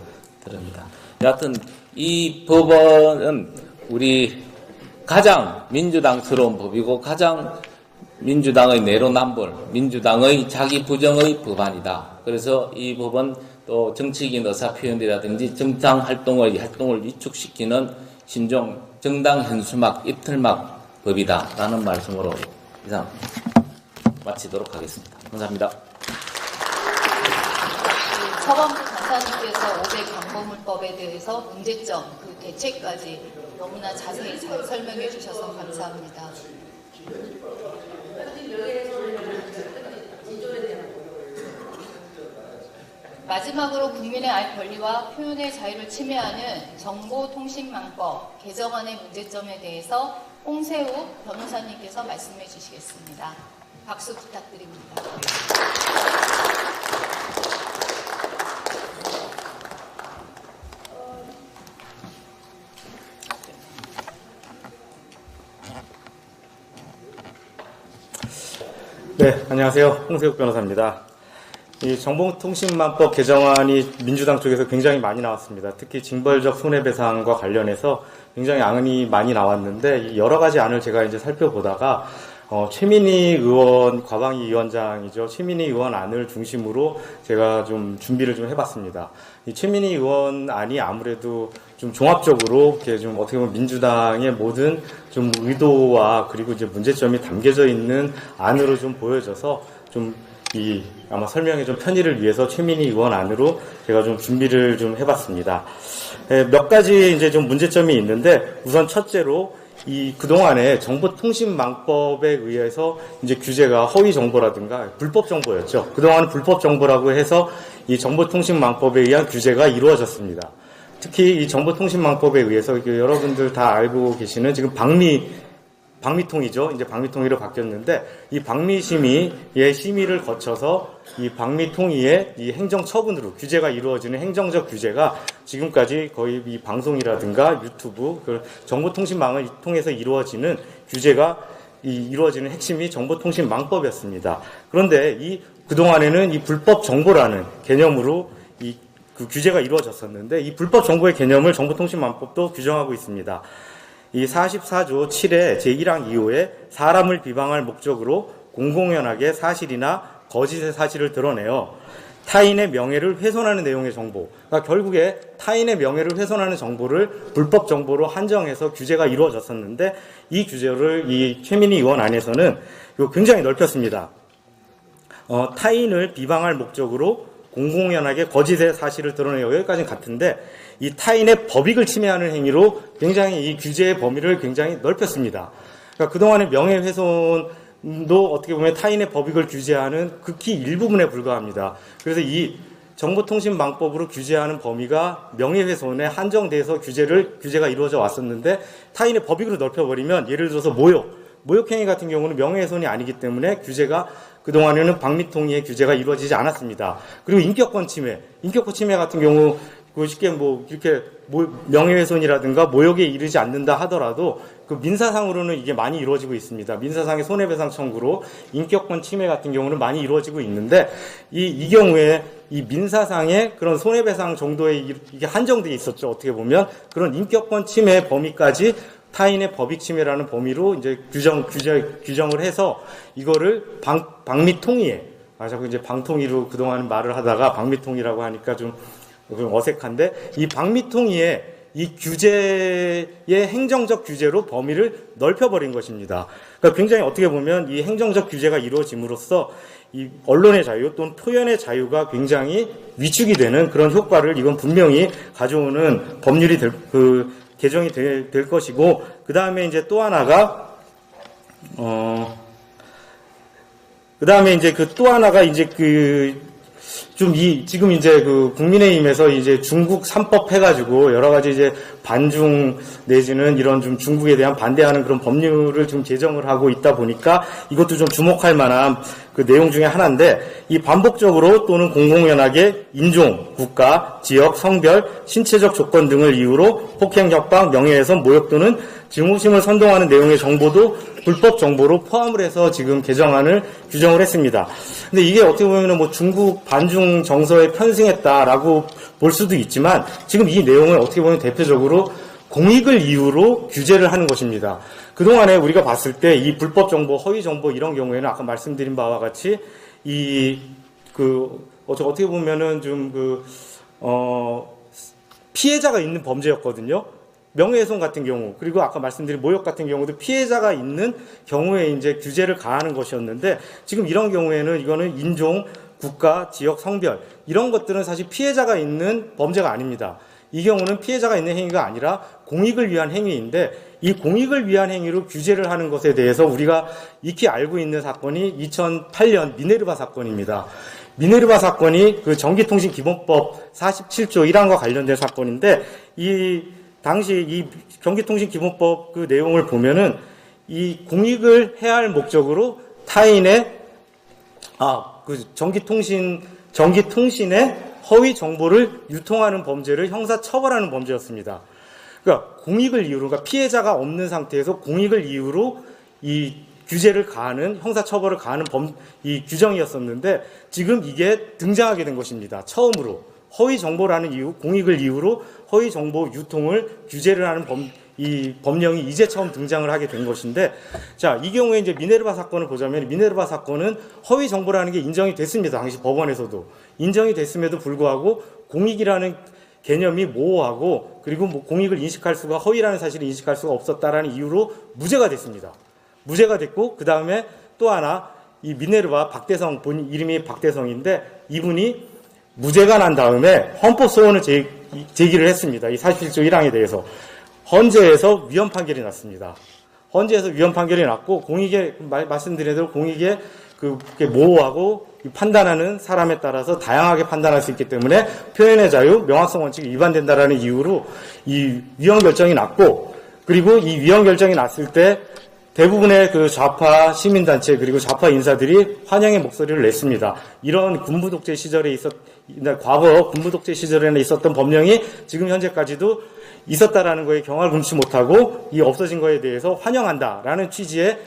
드립니다. 여하튼 이 법원은 우리 가장 민주당스러운 법이고 가장 민주당의 내로남불, 민주당의 자기 부정의 법안이다. 그래서 이 법은 또 정치적인 의사표현이라든지 정당 활동을 위축시키는 신종 정당 현수막 입틀막 법이다 라는 말씀으로 이상 마치도록 하겠습니다. 감사합니다. 처범부 간사님께서 500광고물법에 대해서 문제점, 그 대책까지 너무나 자세히 잘 설명해 주셔서 감사합니다. 마지막으로 국민의 알 권리와 표현의 자유를 침해하는 정보통신망법 개정안의 문제점에 대해서 홍세우 변호사님께서 말씀해 주시겠습니다. 박수 부탁드립니다. 네, 안녕하세요. 홍세욱 변호사입니다. 이 정보통신망법 개정안이 민주당 쪽에서 굉장히 많이 나왔습니다. 특히 징벌적 손해배상과 관련해서 굉장히 안이 많이 나왔는데 여러 가지 안을 제가 이제 살펴보다가 최민희 의원 과방위 위원장이죠. 최민희 의원 안을 중심으로 제가 좀 준비를 좀 해봤습니다. 이 최민희 의원 안이 아무래도 좀 종합적으로 이렇게 좀 어떻게 보면 민주당의 모든 좀 의도와 그리고 이제 문제점이 담겨져 있는 안으로 좀 보여져서 좀 아마 설명에 좀 편의를 위해서 최민희 의원 안으로 제가 좀 준비를 좀 해봤습니다. 몇 가지 이제 좀 문제점이 있는데 우선 첫째로 그동안에 정보통신망법에 의해서 이제 규제가 허위 정보라든가 불법 정보였죠. 그동안 불법 정보라고 해서 이 정보통신망법에 의한 규제가 이루어졌습니다. 특히 이 정보통신망법에 의해서 여러분들 다 알고 계시는 지금 방미통이죠. 이제 방미통이로 바뀌었는데 이 방미심의의 심의를 거쳐서 이 방미통의의 이 행정처분으로 규제가 이루어지는 행정적 규제가 지금까지 거의 이 방송이라든가 유튜브 그 정보통신망을 통해서 이루어지는 규제가 이루어지는 핵심이 정보통신망법이었습니다. 그런데 그동안에는 이 불법 정보라는 개념으로 그 규제가 이루어졌었는데 이 불법 정보의 개념을 정보통신망법도 규정하고 있습니다. 이 44조 7의 제1항 2호에 사람을 비방할 목적으로 공공연하게 사실이나 거짓의 사실을 드러내어 타인의 명예를 훼손하는 내용의 정보, 그러니까 결국에 타인의 명예를 훼손하는 정보를 불법 정보로 한정해서 규제가 이루어졌었는데 이 규제를 이 최민희 의원 안에서는 굉장히 넓혔습니다. 타인을 비방할 목적으로 공공연하게 거짓의 사실을 드러내요. 여기까지는 같은데 이 타인의 법익을 침해하는 행위로 굉장히 이 규제의 범위를 굉장히 넓혔습니다. 그러니까 그동안의 명예훼손도 어떻게 보면 타인의 법익을 규제하는 극히 일부분에 불과합니다. 그래서 이 정보통신망법으로 규제하는 범위가 명예훼손에 한정돼서 규제가 이루어져 왔었는데 타인의 법익으로 넓혀버리면 예를 들어서 모욕행위 같은 경우는 명예훼손이 아니기 때문에 규제가 그동안에는 방미통의의 규제가 이루어지지 않았습니다. 그리고 인격권 침해 같은 경우 쉽게 이렇게 명예훼손이라든가 모욕에 이르지 않는다 하더라도 그 민사상으로는 이게 많이 이루어지고 있습니다. 민사상의 손해배상 청구로 인격권 침해 같은 경우는 많이 이루어지고 있는데 이 경우에 이 민사상의 그런 손해배상 정도에 이게 한정되어 있었죠. 어떻게 보면 그런 인격권 침해 범위까지 타인의 법익 침해라는 범위로 이제 규정을 해서 이거를 방미통의에 자꾸 이제 방통위로 그동안 말을 하다가 방미통이라고 하니까 좀 어색한데 이 방미통의에 이 규제의 행정적 규제로 범위를 넓혀버린 것입니다. 그러니까 굉장히 어떻게 보면 이 행정적 규제가 이루어짐으로써 이 언론의 자유 또는 표현의 자유가 굉장히 위축이 되는 그런 효과를 이건 분명히 가져오는 법률이 개정이 될 것이고, 그 다음에 이제 또 하나가 지금 이제 국민의힘에서 이제 중국 3법 해가지고 여러 가지 이제 반중 내지는 이런 좀 중국에 대한 반대하는 그런 법률을 좀 제정을 하고 있다 보니까 이것도 좀 주목할 만한 그 내용 중에 하나인데, 이 반복적으로 또는 공공연하게 인종, 국가, 지역, 성별, 신체적 조건 등을 이유로 폭행, 협박, 명예훼손, 모욕 또는 증오심을 선동하는 내용의 정보도 불법 정보로 포함을 해서 지금 개정안을 규정을 했습니다. 근데 이게 어떻게 보면 뭐 중국 반중 정서에 편승했다라고 볼 수도 있지만, 지금 이 내용을 어떻게 보면 대표적으로 공익을 이유로 규제를 하는 것입니다. 그동안에 우리가 봤을 때 이 불법 정보, 허위 정보 이런 경우에는 아까 말씀드린 바와 같이 어떻게 보면은 피해자가 있는 범죄였거든요. 명예훼손 같은 경우, 그리고 아까 말씀드린 모욕 같은 경우도 피해자가 있는 경우에 이제 규제를 가하는 것이었는데, 지금 이런 경우에는 이거는 인종, 국가, 지역, 성별 이런 것들은 사실 피해자가 있는 범죄가 아닙니다. 이 경우는 피해자가 있는 행위가 아니라 공익을 위한 행위인데, 이 공익을 위한 행위로 규제를 하는 것에 대해서 우리가 익히 알고 있는 사건이 2008년 미네르바 사건입니다. 미네르바 사건이 그 전기통신기본법 47조 1항과 관련된 사건인데, 당시 이 전기통신기본법 그 내용을 보면은 이 공익을 해야 할 목적으로 타인의 전기통신의 허위 정보를 유통하는 범죄를 형사 처벌하는 범죄였습니다. 그러니까 공익을 이유로, 그러니까 피해자가 없는 상태에서 공익을 이유로 이 규제를 가하는, 형사 처벌을 가하는 이 규정이었었는데, 지금 이게 등장하게 된 것입니다. 처음으로 허위 정보라는 이유, 공익을 이유로 허위 정보 유통을 규제를 하는 이 법령이 이제 처음 등장을 하게 된 것인데, 자, 이 경우에 이제 미네르바 사건을 보자면, 미네르바 사건은 허위 정보라는 게 인정이 됐습니다. 당시 법원에서도 인정이 됐음에도 불구하고 공익이라는 개념이 모호하고, 그리고 뭐 공익을 인식할 수가, 허위라는 사실을 인식할 수가 없었다라는 이유로 무죄가 됐습니다. 무죄가 됐고, 그 다음에 또 하나, 이 미네르바 박대성, 본 이름이 박대성인데, 이분이 무죄가 난 다음에 헌법소원을 제기를 했습니다. 이 47조 1항에 대해서. 헌재에서 위헌 판결이 났습니다. 헌재에서 위헌 판결이 났고, 말씀드린 대로 공익에 그게 모호하고 판단하는 사람에 따라서 다양하게 판단할 수 있기 때문에 표현의 자유, 명확성 원칙이 위반된다라는 이유로 이 위헌 결정이 났고, 그리고 이 위헌 결정이 났을 때 대부분의 그 좌파 시민단체 그리고 좌파 인사들이 환영의 목소리를 냈습니다. 이런 군부독재 시절에 과거 군부독재 시절에는 있었던 법령이 지금 현재까지도 있었다라는 거에 경악을 금치 못하고 이 없어진 거에 대해서 환영한다라는 취지의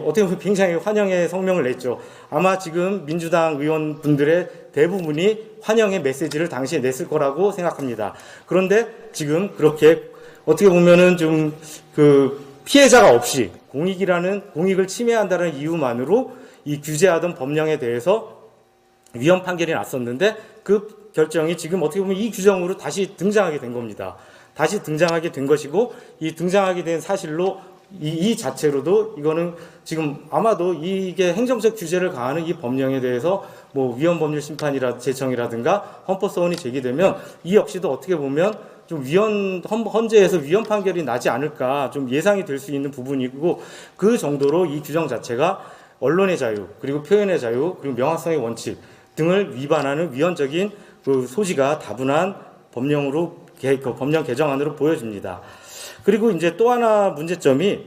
어떻게 보면 굉장히 환영의 성명을 냈죠. 아마 지금 민주당 의원분들의 대부분이 환영의 메시지를 당시에 냈을 거라고 생각합니다. 그런데 지금 그렇게 어떻게 보면은 좀 피해자가 없이 공익을 침해한다는 이유만으로 이 규제하던 법령에 대해서 위헌 판결이 났었는데, 그 결정이 지금 어떻게 보면 이 규정으로 다시 등장하게 된 겁니다. 다시 등장하게 된 것이고, 이 등장하게 된 사실로 이 자체로도 이거는 지금 아마도 이게 행정적 규제를 가하는 이 법령에 대해서 뭐 위헌법률 제청이라든가 헌법소원이 제기되면 이 역시도 어떻게 보면 좀 헌재에서 위헌 판결이 나지 않을까 좀 예상이 될 수 있는 부분이고, 그 정도로 이 규정 자체가 언론의 자유, 그리고 표현의 자유, 그리고 명확성의 원칙 등을 위반하는 위헌적인 그 소지가 다분한 법령 개정안으로 보여집니다. 그리고 이제 또 하나 문제점이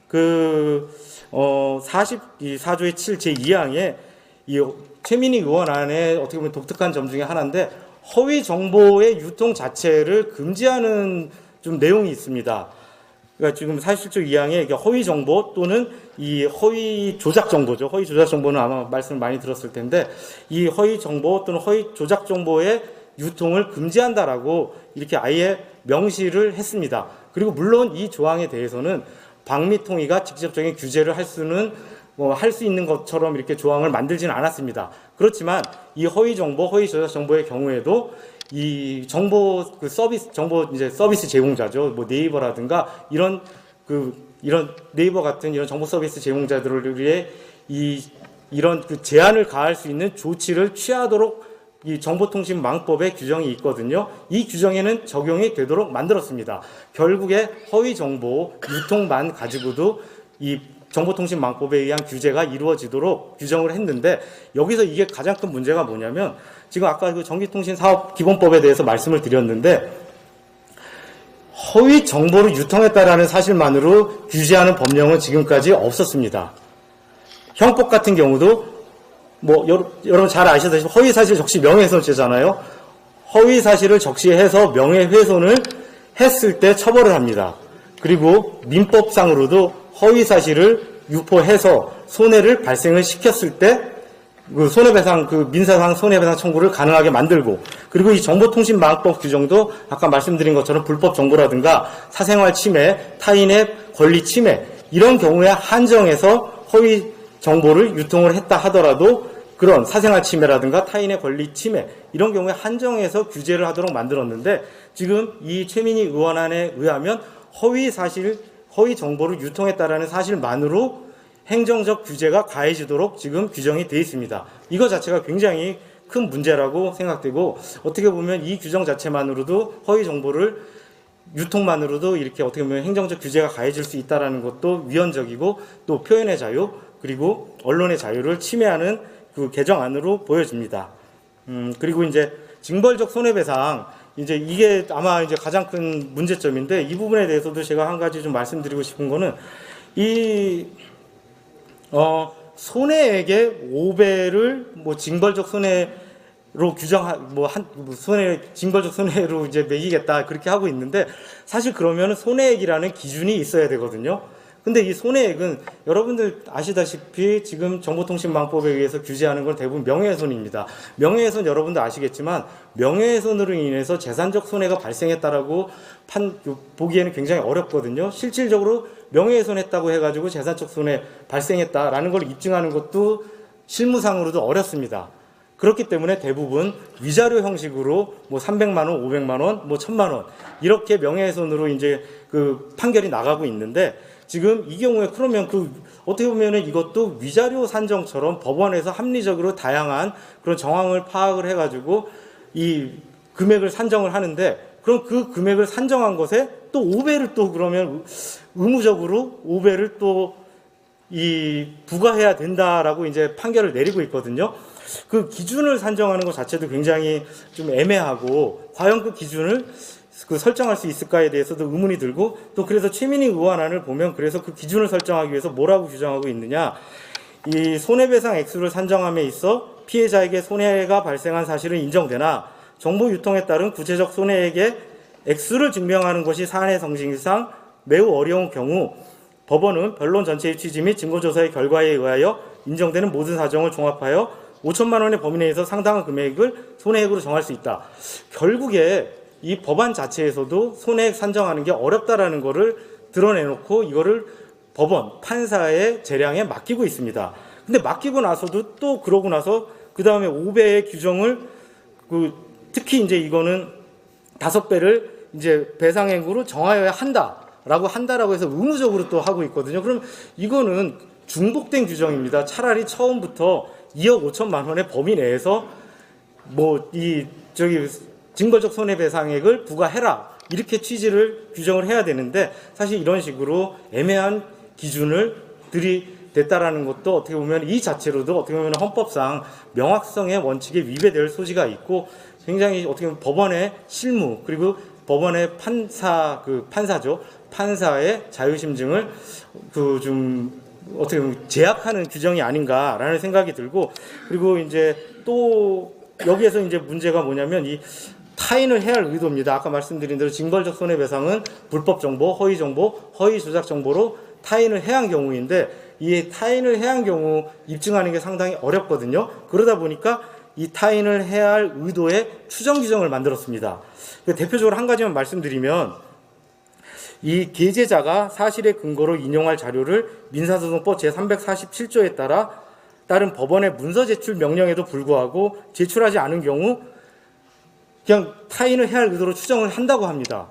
44조의 7 제2항에 이 최민희 의원 안에 어떻게 보면 독특한 점 중에 하나인데, 허위 정보의 유통 자체를 금지하는 좀 내용이 있습니다. 그러니까 지금 47조 2항에 허위 정보 또는 이 허위 조작 정보죠. 허위 조작 정보는 아마 말씀을 많이 들었을 텐데, 이 허위 정보 또는 허위 조작 정보의 유통을 금지한다라고 이렇게 아예 명시를 했습니다. 그리고 물론 이 조항에 대해서는 방미통위가 직접적인 규제를 할 수 있는 것처럼 이렇게 조항을 만들지는 않았습니다. 그렇지만 이 허위 정보, 허위 조작 정보의 경우에도 이 정보 그 서비스 정보 이제 서비스 제공자죠. 뭐 네이버라든가 이런 네이버 같은 이런 정보 서비스 제공자들을 위해 이런 그 제한을 가할 수 있는 조치를 취하도록 이 정보통신망법에 규정이 있거든요. 이 규정에는 적용이 되도록 만들었습니다. 결국에 허위 정보 유통만 가지고도 이 정보통신망법에 의한 규제가 이루어지도록 규정을 했는데, 여기서 이게 가장 큰 문제가 뭐냐면, 지금 아까 그 전기통신사업기본법에 대해서 말씀을 드렸는데, 허위 정보를 유통했다라는 사실만으로 규제하는 법령은 지금까지 없었습니다. 형법 같은 경우도 뭐 여러분 잘 아시다시피 허위 사실 적시 명예훼손죄잖아요. 허위 사실을 적시해서 명예훼손을 했을 때 처벌을 합니다. 그리고 민법상으로도 허위 사실을 유포해서 손해를 발생을 시켰을 때 그 손해배상, 그 민사상 손해배상 청구를 가능하게 만들고, 그리고 이 정보통신망법 규정도 아까 말씀드린 것처럼 불법 정보라든가 사생활 침해, 타인의 권리 침해 이런 경우에 한정해서 허위 정보를 유통을 했다 하더라도 그런 사생활 침해라든가 타인의 권리 침해 이런 경우에 한정해서 규제를 하도록 만들었는데, 지금 이 최민희 의원안에 의하면 허위 정보를 유통했다라는 사실만으로 행정적 규제가 가해지도록 지금 규정이 되어 있습니다. 이거 자체가 굉장히 큰 문제라고 생각되고, 어떻게 보면 이 규정 자체만으로도 허위 정보를 유통만으로도 이렇게 어떻게 보면 행정적 규제가 가해질 수 있다는 것도 위헌적이고, 또 표현의 자유 그리고 언론의 자유를 침해하는 그 개정안으로 보여집니다. 그리고 이제 징벌적 손해배상, 이제 이게 아마 이제 가장 큰 문제점인데, 이 부분에 대해서도 제가 한 가지 좀 말씀드리고 싶은 거는, 손해액의 5배를 뭐 징벌적 손해로 징벌적 손해로 이제 매기겠다 그렇게 하고 있는데, 사실 그러면 손해액이라는 기준이 있어야 되거든요. 근데 이 손해액은 여러분들 아시다시피 지금 정보통신망법에 의해서 규제하는 건 대부분 명예훼손입니다. 명예훼손 여러분들 아시겠지만, 명예훼손으로 인해서 재산적 손해가 발생했다라고 보기에는 굉장히 어렵거든요. 실질적으로 명예훼손했다고 해가지고 재산적 손해 발생했다라는 걸 입증하는 것도 실무상으로도 어렵습니다. 그렇기 때문에 대부분 위자료 형식으로 뭐 300만 원, 500만 원, 뭐 1000만 원 이렇게 명예훼손으로 이제 그 판결이 나가고 있는데, 지금 이 경우에 그러면 어떻게 보면은 이것도 위자료 산정처럼 법원에서 합리적으로 다양한 그런 정황을 파악을 해가지고 이 금액을 산정을 하는데, 그럼 그 금액을 산정한 것에 또 5배를 또 그러면 의무적으로 5배를 또 부과해야 된다라고 이제 판결을 내리고 있거든요. 그 기준을 산정하는 것 자체도 굉장히 좀 애매하고, 과연 그 기준을 설정할 수 있을까에 대해서도 의문이 들고, 또 그래서 최민희 의원안을 보면 그래서 그 기준을 설정하기 위해서 뭐라고 규정하고 있느냐, 이 손해배상 액수를 산정함에 있어 피해자에게 손해가 발생한 사실은 인정되나 정보 유통에 따른 구체적 손해액의 액수를 증명하는 것이 사안의 성질상 매우 어려운 경우, 법원은 변론 전체의 취지 및 증거조사의 결과에 의하여 인정되는 모든 사정을 종합하여 5천만 원의 범위 내에서 상당한 금액을 손해액으로 정할 수 있다. 결국에 이 법안 자체에서도 손해액 산정하는 게 어렵다라는 거를 드러내놓고 이거를 법원, 판사의 재량에 맡기고 있습니다. 근데 맡기고 나서도 또 그러고 나서 그 다음에 5배의 규정을 특히 이제 이거는 5배를 이제 배상액으로 정하여야 한다라고 해서 의무적으로 또 하고 있거든요. 그럼 이거는 중복된 규정입니다. 차라리 처음부터 2억 5천만 원의 범위 내에서 징벌적 손해배상액을 부과해라 이렇게 취지를 규정을 해야 되는데, 사실 이런 식으로 애매한 기준을 들이댔다라는 것도 어떻게 보면 이 자체로도 어떻게 보면 헌법상 명확성의 원칙에 위배될 소지가 있고, 굉장히 어떻게 보면 법원의 실무 그리고 법원의 판사의 자유심증을 좀 어떻게 보면 제약하는 규정이 아닌가라는 생각이 들고, 그리고 이제 또 여기에서 이제 문제가 뭐냐면 이 타인을 해할 의도입니다. 아까 말씀드린 대로 징벌적 손해배상은 불법 정보, 허위 정보, 허위 조작 정보로 타인을 해한 경우인데, 이 타인을 해한 경우 입증하는 게 상당히 어렵거든요. 그러다 보니까 이 타인을 해할 의도의 추정 규정을 만들었습니다. 대표적으로 한 가지만 말씀드리면, 이 게재자가 사실의 근거로 인용할 자료를 민사소송법 제347조에 따라 따른 법원의 문서 제출 명령에도 불구하고 제출하지 않은 경우 그냥 타인을 해할 의도로 추정을 한다고 합니다.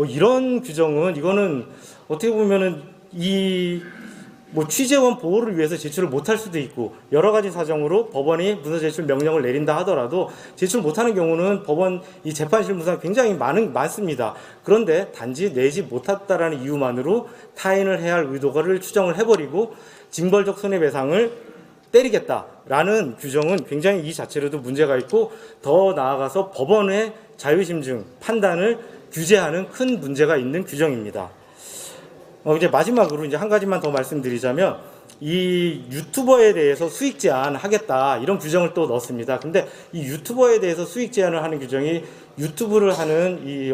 이런 규정은 이거는 어떻게 보면은 취재원 보호를 위해서 제출을 못할 수도 있고 여러 가지 사정으로 법원이 문서 제출 명령을 내린다 하더라도 제출 못하는 경우는 법원 이 재판실 문서가 굉장히 많습니다. 그런데 단지 내지 못했다라는 이유만으로 타인을 해할 의도를 추정을 해버리고 징벌적 손해배상을 때리겠다라는 규정은 굉장히 이 자체로도 문제가 있고 더 나아가서 법원의 자유심증 판단을 규제하는 큰 문제가 있는 규정입니다. 이제 마지막으로 이제 한 가지만 더 말씀드리자면 이 유튜버에 대해서 수익 제한하겠다 이런 규정을 또 넣습니다. 근데 이 유튜버에 대해서 수익 제한을 하는 규정이 유튜브를 하는 이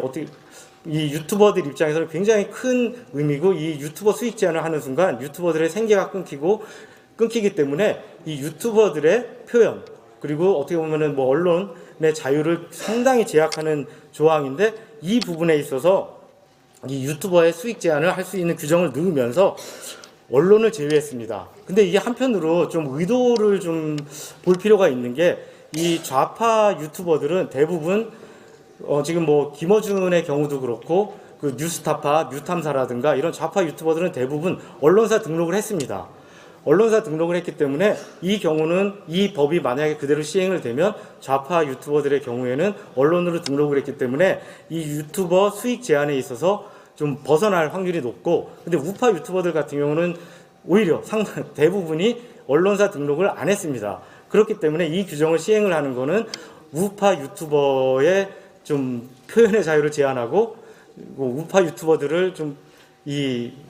유튜버들 입장에서는 굉장히 큰 의미고 이 유튜버 수익 제한을 하는 순간 유튜버들의 생계가 끊기기 때문에 이 유튜버들의 표현 그리고 어떻게 보면은 언론의 자유를 상당히 제약하는 조항인데 이 부분에 있어서 이 유튜버의 수익 제한을 할 수 있는 규정을 넣으면서 언론을 제외했습니다. 근데 이게 한편으로 좀 의도를 좀 볼 필요가 있는 게 이 좌파 유튜버들은 대부분 지금 김어준의 경우도 그렇고 그 뉴스타파, 뉴탐사라든가 이런 좌파 유튜버들은 대부분 언론사 등록을 했습니다. 언론사 등록을 했기 때문에 이 경우는 이 법이 만약에 그대로 시행을 되면 좌파 유튜버들의 경우에는 언론으로 등록을 했기 때문에 이 유튜버 수익 제한에 있어서 좀 벗어날 확률이 높고 근데 우파 유튜버들 같은 경우는 오히려 대부분이 언론사 등록을 안 했습니다. 그렇기 때문에 이 규정을 시행을 하는 거는 우파 유튜버의 좀 표현의 자유를 제한하고 우파 유튜버들을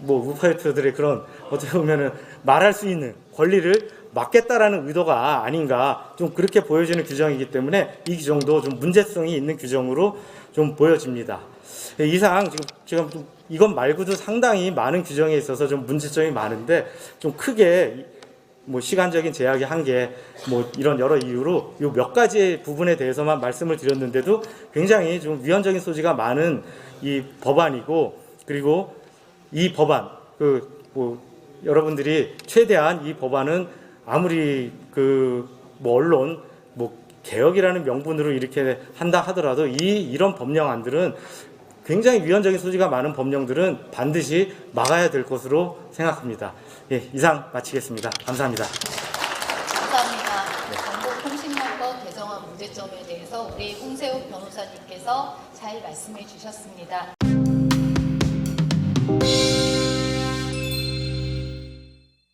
우파 유튜버들의 그런 어떻게 보면은 말할 수 있는 권리를 막겠다라는 의도가 아닌가 좀 그렇게 보여지는 규정이기 때문에 이 규정도 좀 문제성이 있는 규정으로 좀 보여집니다. 이상 지금 이것 말고도 상당히 많은 규정에 있어서 좀 문제점이 많은데 좀 크게 시간적인 제약이 한계 이런 여러 이유로 요 몇 가지 부분에 대해서만 말씀을 드렸는데도 굉장히 좀 위헌적인 소지가 많은 이 법안이고 그리고 이 법안 여러분들이 최대한 이 법안은 아무리 언론 개혁이라는 명분으로 이렇게 한다 하더라도 이런 법령안들은 굉장히 위헌적인 소지가 많은 법령들은 반드시 막아야 될 것으로 생각합니다. 예, 이상 마치겠습니다. 감사합니다. 감사합니다. 정보통신망법 개정안 문제점에 대해서 우리 홍세욱 변호사님께서 잘 말씀해 주셨습니다.